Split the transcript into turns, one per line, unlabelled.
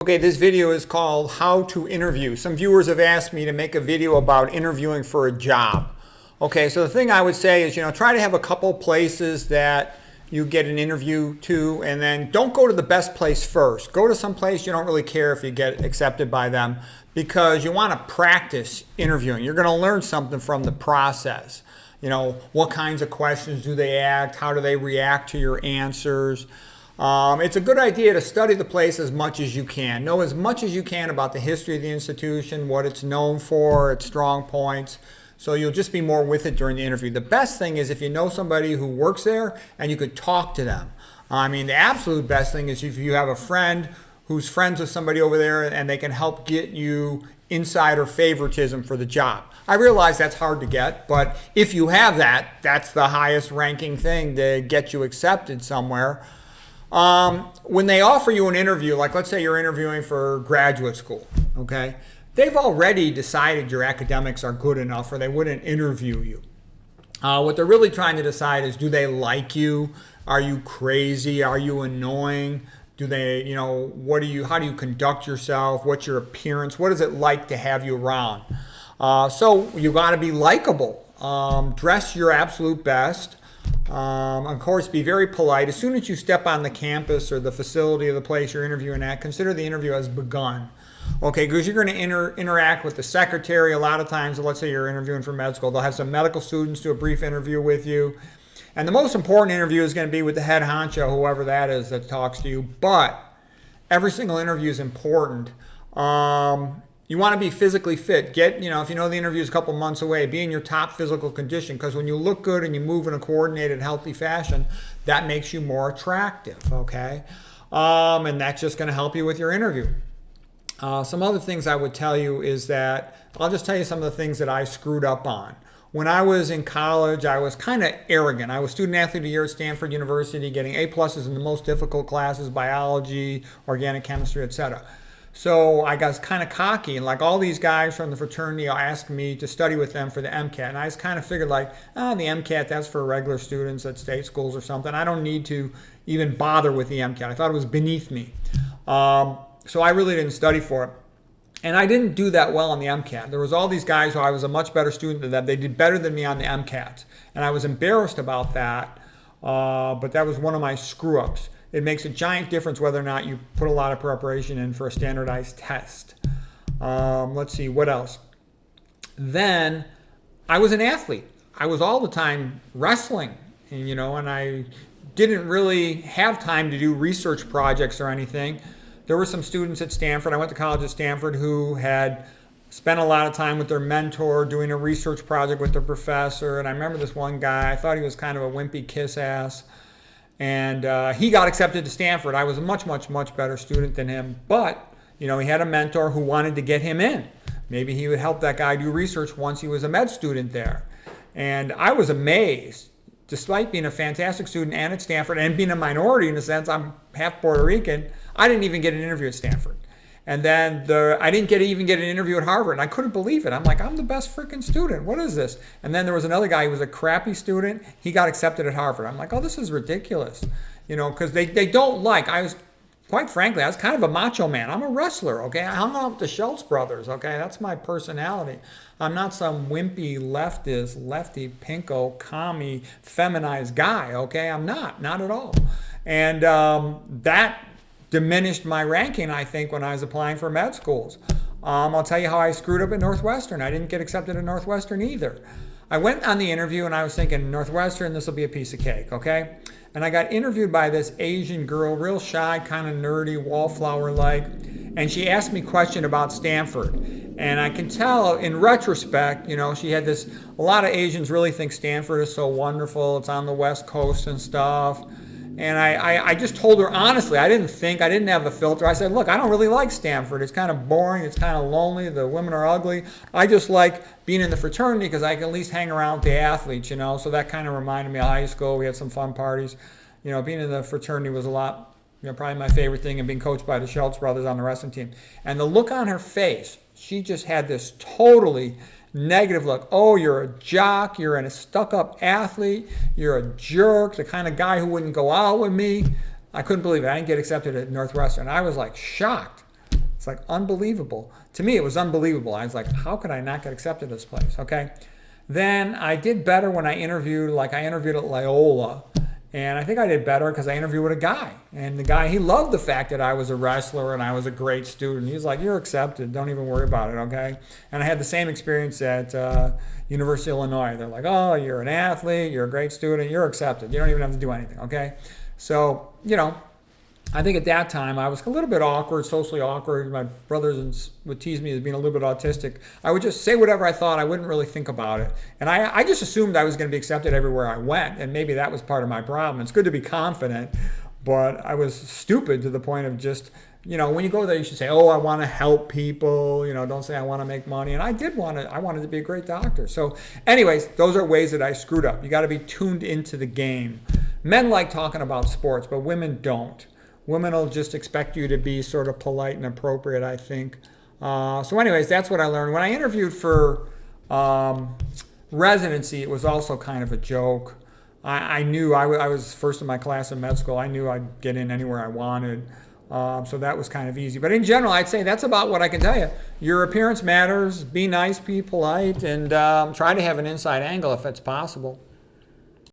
Okay, this video is called How to Interview. Some viewers have asked me to make a video about interviewing for a job. Okay, so the thing I would say is, try to have a couple places that you get an interview to, and then don't go to the best place first. Go to some place you don't really care if you get accepted by them, because you want to practice interviewing. You're going to learn something from the process. What kinds of questions do they ask? How do they react to your answers? It's a good idea to study the place as much as you can. Know as much as you can about the history of the institution, what it's known for, its strong points, so you'll just be more with it during the interview. The best thing is if you know somebody who works there and you could talk to them. The absolute best thing is if you have a friend who's friends with somebody over there and they can help get you insider favoritism for the job. I realize that's hard to get, but if you have that, that's the highest ranking thing to get you accepted somewhere. When they offer you an interview, like let's say you're interviewing for graduate school, okay? They've already decided your academics are good enough or they wouldn't interview you. What they're really trying to decide is, do they like you? Are you crazy? Are you annoying? Do they, how do you conduct yourself? What's your appearance? What is it like to have you around? So you got to be likable. Dress your absolute best. Of course, be very polite. As soon as you step on the campus or the facility of the place you're interviewing at, consider the interview has begun. Okay, because you're going to interact with the secretary a lot of times. Let's say you're interviewing for med school. They'll have some medical students do a brief interview with you. And the most important interview is going to be with the head honcho, whoever that is that talks to you. But every single interview is important. You want to be physically fit. If you know the interview is a couple months away, be in your top physical condition, because when you look good and you move in a coordinated, healthy fashion, that makes you more attractive, okay? And that's just going to help you with your interview. Some other things I would tell you is that, I'll just tell you some of the things that I screwed up on. When I was in college, I was kind of arrogant. I was student athlete of the year at Stanford University, getting A+ in the most difficult classes, biology, organic chemistry, etc. So I got kind of cocky, and like all these guys from the fraternity asked me to study with them for the MCAT. And I just kind of figured the MCAT, that's for regular students at state schools or something. I don't need to even bother with the MCAT. I thought it was beneath me. So I really didn't study for it. And I didn't do that well on the MCAT. There was all these guys who I was a much better student than them. They did better than me on the MCAT. And I was embarrassed about that, but that was one of my screw-ups. It makes a giant difference whether or not you put a lot of preparation in for a standardized test. Let's see, what else? Then I was an athlete. I was all the time wrestling, and I didn't really have time to do research projects or anything. There were some students at Stanford. I went to college at Stanford who had spent a lot of time with their mentor doing a research project with their professor. And I remember this one guy, I thought he was kind of a wimpy kiss ass. And he got accepted to Stanford. I was a much, much, much better student than him. But, he had a mentor who wanted to get him in. Maybe he would help that guy do research once he was a med student there. And I was amazed. Despite being a fantastic student and at Stanford and being a minority in a sense, I'm half Puerto Rican, I didn't even get an interview at Stanford. And then I didn't even get an interview at Harvard, and I couldn't believe it. I'm like, I'm the best freaking student. What is this? And then there was another guy who was a crappy student. He got accepted at Harvard. I'm like, oh, this is ridiculous. Because they don't quite frankly, I was kind of a macho man. I'm a wrestler, okay? I hung out with the Schultz brothers, okay? That's my personality. I'm not some wimpy leftist, lefty, pinko, commie, feminized guy, okay? I'm not at all. And that diminished my ranking, I think, when I was applying for med schools. I'll tell you how I screwed up at Northwestern. I didn't get accepted at Northwestern either. I went on the interview and I was thinking, Northwestern, this will be a piece of cake, okay? And I got interviewed by this Asian girl, real shy, kind of nerdy, wallflower-like, and she asked me a question about Stanford. And I can tell, in retrospect, she had this, a lot of Asians really think Stanford is so wonderful. It's on the West Coast and stuff. And I just told her honestly, I didn't have a filter. I said, look, I don't really like Stanford. It's kind of boring. It's kind of lonely. The women are ugly. I just like being in the fraternity because I can at least hang around with the athletes, So that kind of reminded me of high school. We had some fun parties. Being in the fraternity was a lot, probably my favorite thing, and being coached by the Schultz brothers on the wrestling team. And the look on her face, she just had this totally negative look. Oh, you're a jock. You're a stuck-up athlete. You're a jerk. The kind of guy who wouldn't go out with me. I couldn't believe it. I didn't get accepted at Northwestern. I was like shocked. It's like unbelievable. To me, it was unbelievable. I was like, how could I not get accepted to this place? Okay. Then I did better when I interviewed, like I interviewed at Loyola. And I think I did better because I interviewed with a guy. And the guy, he loved the fact that I was a wrestler and I was a great student. He's like, you're accepted. Don't even worry about it, okay? And I had the same experience at University of Illinois. They're like, oh, you're an athlete, you're a great student, you're accepted. You don't even have to do anything, okay? So, I think at that time I was a little bit awkward, socially awkward. My brothers would tease me as being a little bit autistic. I would just say whatever I thought. I wouldn't really think about it. And I just assumed I was going to be accepted everywhere I went. And maybe that was part of my problem. It's good to be confident, but I was stupid to the point of just, when you go there, you should say, oh, I want to help people. Don't say I want to make money. And I wanted to be a great doctor. So anyways, those are ways that I screwed up. You got to be tuned into the game. Men like talking about sports, but women don't. Women will just expect you to be sort of polite and appropriate, I think. So anyways, that's what I learned. When I interviewed for residency, it was also kind of a joke. I knew I was first in my class in med school. I knew I'd get in anywhere I wanted. So that was kind of easy. But in general, I'd say that's about what I can tell you. Your appearance matters. Be nice, be polite, and try to have an inside angle if it's possible.